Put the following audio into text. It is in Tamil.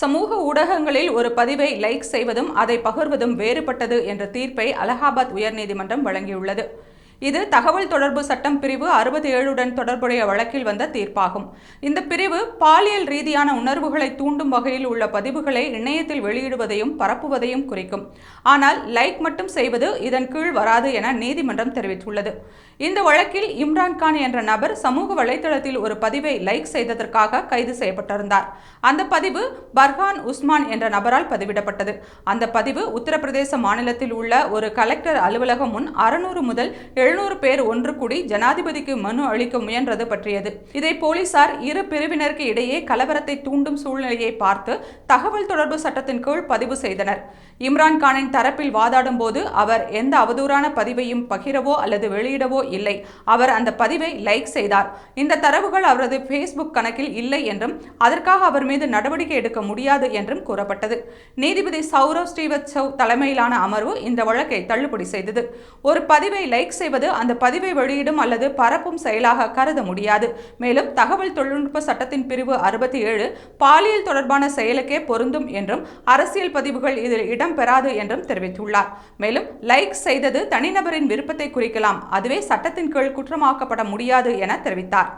சமூக ஊடகங்களில் ஒரு பதிவை லைக் செய்வதும் அதை பகிர்வதும் வேறுபட்டது என்ற தீர்ப்பை அலகாபாத் உயர்நீதிமன்றம் வழங்கியுள்ளது. இது தகவல் தொடர்பு சட்டம் பிரிவு 67 தொடர்புடைய வழக்கில் வந்த தீர்ப்பாகும். இந்த பிரிவு பாலியல் ரீதியான உணர்வுகளை தூண்டும் வகையில் உள்ள பதிவுகளை இணையத்தில் வெளியிடுவதையும் பரப்புவதையும் குறிக்கும். ஆனால் லைக் மட்டும் செய்வது இதன் கீழ் வராது என நீதிமன்றம் தெரிவித்துள்ளது. இந்த வழக்கில் இம்ரான்கான் என்ற நபர் சமூக வலைதளத்தில் ஒரு பதிவை லைக் செய்ததற்காக கைது செய்யப்பட்டிருந்தார். அந்த பதிவு பர்ஹான் உஸ்மான் என்ற நபரால் பதிவிடப்பட்டது. அந்த பதிவு உத்தரப்பிரதேச மாநிலத்தில் உள்ள ஒரு கலெக்டர் அலுவலகம் முன் 600 முதல் 700 பேர் ஒன்று கூடி ஜனாதிபதிக்கு மனு அளிக்க முயன்றது பற்றியது. இதை போலீசார் இரு பிரிவினருக்கு இடையே கலவரத்தை தூண்டும் சூழ்நிலையை பார்த்து தகவல் தொடர்பு சட்டத்தின் கீழ் பதிவு செய்தனர். இம்ரான்கானின் தரப்பில் வாதாடும் போது அவர் எந்த அவதூறான பதிவையும் பகிரவோ அல்லது வெளியிடவோ இல்லை. அவர் அந்த பதிவை லைக் செய்தார். இந்த தரவுகள் அவரது ஃபேஸ்புக் கணக்கில் இல்லை என்றும் அதற்காக அவர் மீது நடவடிக்கை எடுக்க முடியாது என்றும் கூறப்பட்டது. நீதிபதி சௌரவ் ஸ்ரீவத்சவ் தலைமையிலான அமர்வு இந்த வழக்கை தள்ளுபடி செய்தது. ஒரு பதிவை லைக் செய்வது அந்த பதிவை வெளியிடும் அல்லது பரப்பும் செயலாக கருத முடியாது. மேலும் தகவல் தொழில்நுட்ப சட்டத்தின் பிரிவு 67 பாலியல் தொடர்பான செயலுக்கே பொருந்தும் என்றும் அரசியல் பதிவுகள் இதில் இடம்பெறாது என்றும் தெரிவித்துள்ளார். மேலும் லைக் செய்தது தனிநபரின் விருப்பத்தை குறிக்கலாம். அதுவே சட்டத்தின் கீழ் குற்றமாக்கப்பட முடியாது என தெரிவித்தார்.